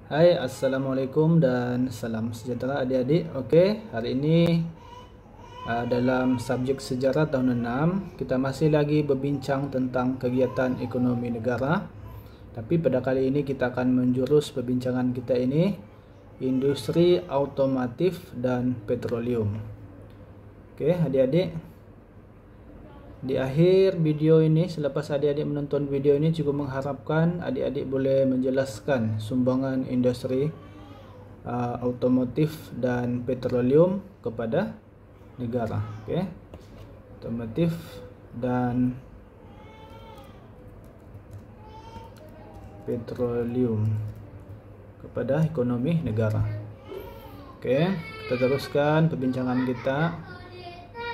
Hai, Assalamualaikum dan salam sejahtera adik-adik. Oke, hari ini dalam subjek sejarah tahun 6 kita masih lagi berbincang tentang kegiatan ekonomi negara. Tapi pada kali ini kita akan menjurus perbincangan kita ini industri otomotif dan petroleum. Oke, adik-adik, di akhir video ini, selepas adik-adik menonton video ini, juga mengharapkan adik-adik boleh menjelaskan sumbangan industri otomotif dan petroleum kepada negara. Oke, otomotif dan petroleum kepada ekonomi negara. Oke, kita teruskan perbincangan kita.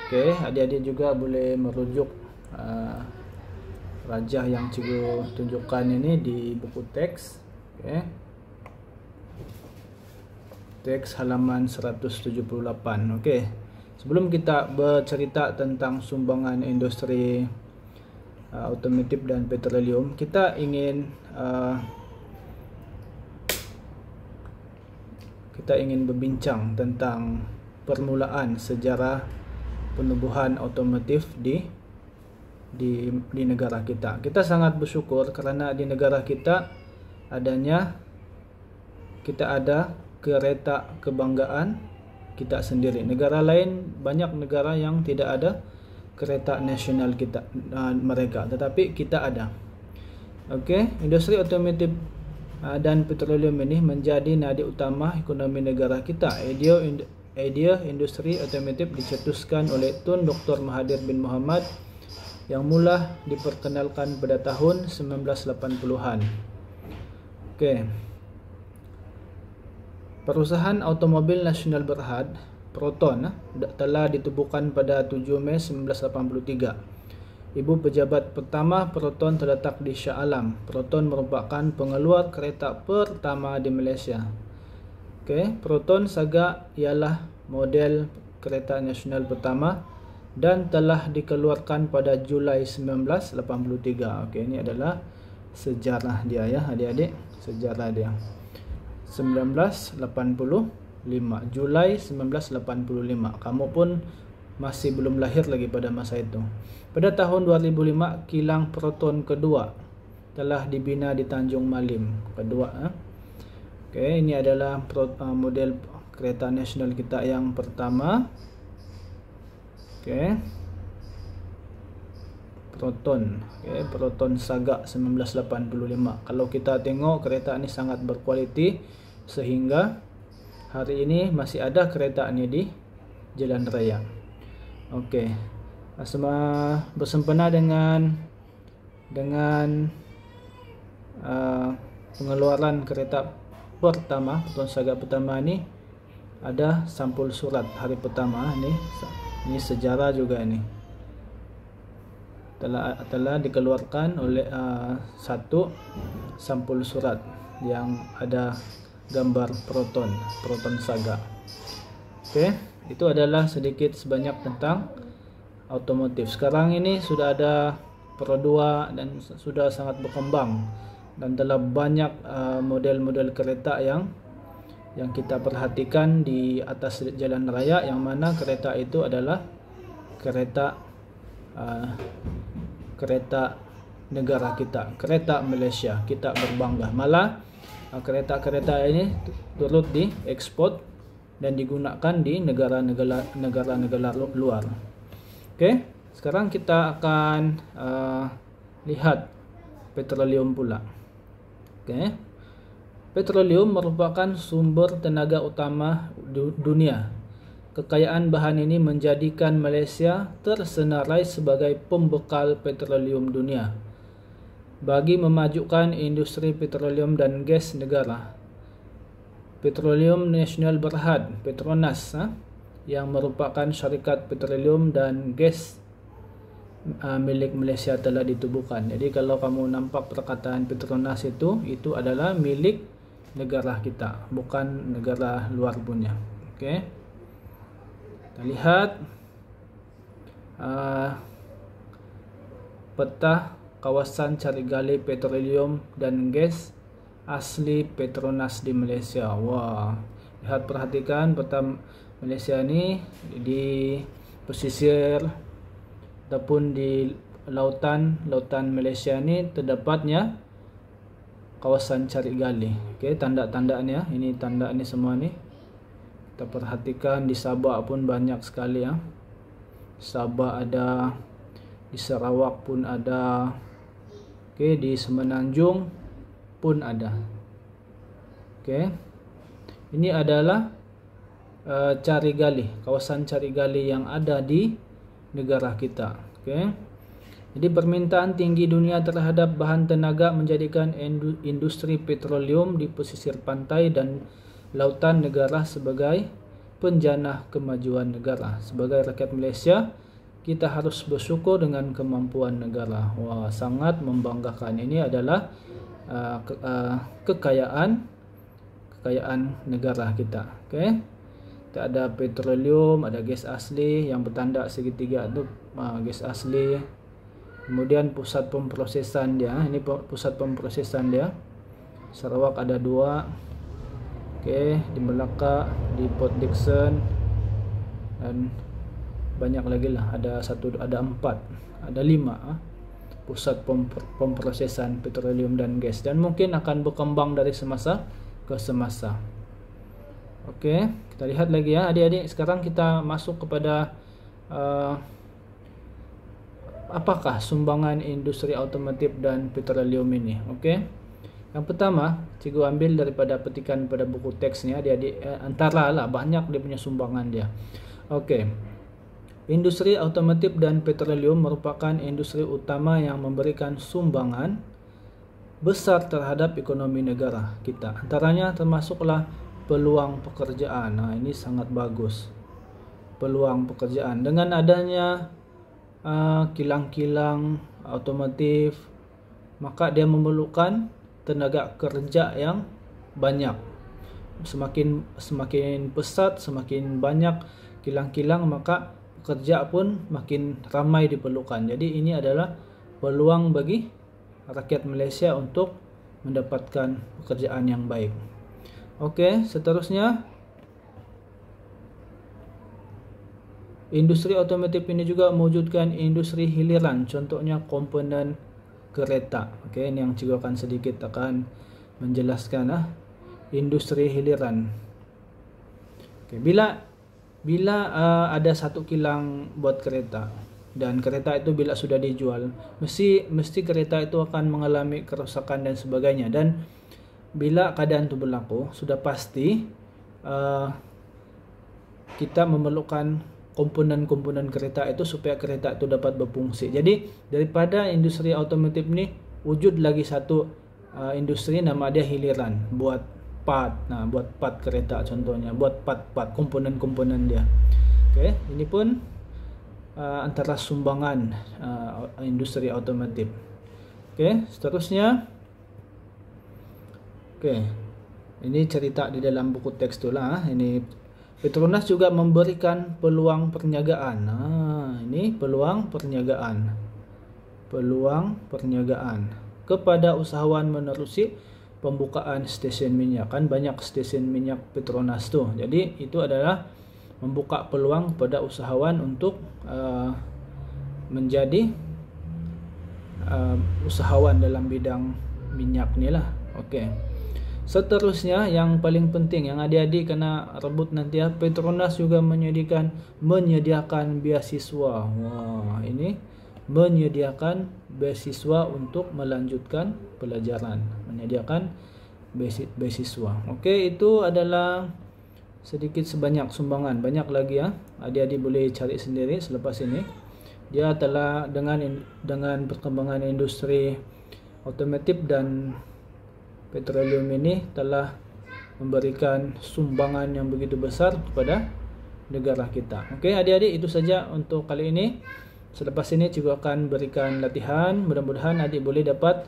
Oke, adik-adik juga boleh merujuk rajah yang cikgu tunjukkan ini di buku teks. Oke, teks halaman 178. Oke, sebelum kita bercerita tentang sumbangan industri otomotif dan petroleum, kita ingin berbincang tentang permulaan sejarah penubuhan otomotif di negara kita. Kita sangat bersyukur kerana di negara kita ada kereta kebanggaan kita sendiri. Negara lain, banyak negara yang tidak ada kereta nasional kita mereka, tetapi kita ada. Okey, industri otomotif dan petroleum ini menjadi nadi utama ekonomi negara kita. Idea industri otomotif dicetuskan oleh Tun Dr. Mahathir bin Mohamad yang mula diperkenalkan pada tahun 1980-an. Okey. Perusahaan automobil nasional Berhad, Proton, telah ditubuhkan pada 7 Mei 1983. Ibu pejabat pertama Proton terletak di Shah Alam. Proton merupakan pengeluar kereta pertama di Malaysia. Okey, Proton Saga ialah model kereta nasional pertama dan telah dikeluarkan pada Julai 1983. Okey, ini adalah sejarah dia ya adik-adik, sejarah dia. 1985, Julai 1985. Kamu pun masih belum lahir lagi pada masa itu. Pada tahun 2005, kilang Proton kedua telah dibina di Tanjung Malim. Okey, ini adalah model kereta nasional kita yang pertama. Okey, Proton. Okey, Proton Saga 1985. Kalau kita tengok, kereta ini sangat berkualiti sehingga hari ini masih ada kereta ini di jalan raya. Okey, bersempena dengan pengeluaran kereta pertama, Proton Saga pertama ini, ada sampul surat hari pertama ini sejarah juga ini. Telah dikeluarkan oleh satu sampul surat yang ada gambar Proton Saga. Okey, itu adalah sedikit sebanyak tentang otomotif. Sekarang ini sudah ada Pro 2 dan sudah sangat berkembang, dan telah banyak model-model kereta yang kita perhatikan di atas jalan raya, yang mana kereta itu adalah kereta negara kita, kereta Malaysia. Kita berbangga. Malah kereta-kereta ini turut diekspor dan digunakan di negara-negara luar. Okey, sekarang kita akan lihat petroleum pula. Okey, petroleum merupakan sumber tenaga utama dunia. Kekayaan bahan ini menjadikan Malaysia tersenarai sebagai pembekal petroleum dunia. Bagi memajukan industri petroleum dan gas negara, Petroleum Nasional Berhad, Petronas, yang merupakan syarikat petroleum dan gas milik Malaysia telah ditubuhkan. Jadi kalau kamu nampak perkataan Petronas itu adalah milik negara kita, bukan negara luar punya. Okey, kita lihat peta kawasan cari gali petroleum dan gas asli Petronas di Malaysia. Wah, lihat, perhatikan peta Malaysia ini di pesisir ataupun di lautan Malaysia ini terdapatnya kawasan cari gali. Okey, tanda-tandanya ini, tanda ini semua ni kita perhatikan. Di Sabah pun banyak sekali ya. Sabah ada, di Sarawak pun ada. Okey, di Semenanjung pun ada. Okey, ini adalah cari gali, kawasan cari gali yang ada di negara kita. Okey, jadi permintaan tinggi dunia terhadap bahan tenaga menjadikan industri petroleum di pesisir pantai dan lautan negara sebagai penjana kemajuan negara. Sebagai rakyat Malaysia, kita harus bersyukur dengan kemampuan negara. Wah, sangat membanggakan. Ini adalah kekayaan negara kita. Okey, kita ada petroleum, ada gas asli yang bertanda segitiga itu, gas asli. Kemudian pusat pemprosesan dia, ini pusat pemprosesan dia. Sarawak ada 2. Okey, di Melaka, di Port Dickson, dan banyak lagi lah, ada 4, ada 5 pusat pemprosesan petroleum dan gas, dan mungkin akan berkembang dari semasa ke semasa. Okey, kita lihat lagi ya adik-adik. Sekarang kita masuk kepada apakah sumbangan industri otomotif dan petroleum ini. Okey, yang pertama cikgu ambil daripada petikan pada buku teks ni adik-adik, antara lah banyak dia punya sumbangan dia. Okey, industri otomotif dan petroleum merupakan industri utama yang memberikan sumbangan besar terhadap ekonomi negara kita. Antaranya termasuklah peluang pekerjaan. Nah, ini sangat bagus. Peluang pekerjaan dengan adanya kilang-kilang otomotif, maka dia memerlukan tenaga kerja yang banyak. Semakin pesat, semakin banyak kilang-kilang, maka kerja pun makin ramai diperlukan. Jadi ini adalah peluang bagi rakyat Malaysia untuk mendapatkan pekerjaan yang baik. Okey, seterusnya industri otomotif ini juga mewujudkan industri hiliran, contohnya komponen kereta. Okey, ini yang cikgu akan sedikit akan menjelaskan industri hiliran. Okey, bila ada satu kilang buat kereta, dan kereta itu bila sudah dijual, mesti kereta itu akan mengalami kerosakan dan sebagainya. Dan bila keadaan itu berlaku, sudah pasti kita memerlukan komponen-komponen kereta itu supaya kereta itu dapat berfungsi. Jadi daripada industri otomotif ini wujud lagi satu industri nama dia hiliran, buat part. Nah, buat part kereta contohnya, buat part komponen-komponen dia. Okey, ini pun antara sumbangan industri otomotif. Okey, seterusnya. Okey, ini cerita di dalam buku teks tu lah. Ini Petronas juga memberikan peluang perniagaan. Ini peluang perniagaan. Peluang perniagaan kepada usahawan menerusi pembukaan stesen minyak. Kan banyak stesen minyak Petronas tu. Jadi itu adalah membuka peluang kepada usahawan untuk menjadi usahawan dalam bidang minyak ni lah. Okey. Seterusnya yang paling penting yang adik-adik kena rebut nanti ya, Petronas juga menyediakan beasiswa. Wah, ini menyediakan beasiswa untuk melanjutkan pelajaran, menyediakan beasiswa. Okey, itu adalah sedikit sebanyak sumbangan. Banyak lagi ya, adik-adik boleh cari sendiri selepas ini. Dia telah dengan perkembangan industri otomotif dan petroleum ini telah memberikan sumbangan yang begitu besar kepada negara kita. Okey adik-adik, itu saja untuk kali ini. Selepas ini cikgu akan berikan latihan. Mudah-mudahan adik boleh dapat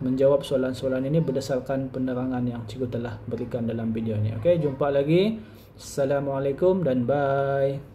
menjawab soalan-soalan ini berdasarkan penerangan yang cikgu telah berikan dalam video ini. Okey, jumpa lagi. Assalamualaikum dan bye.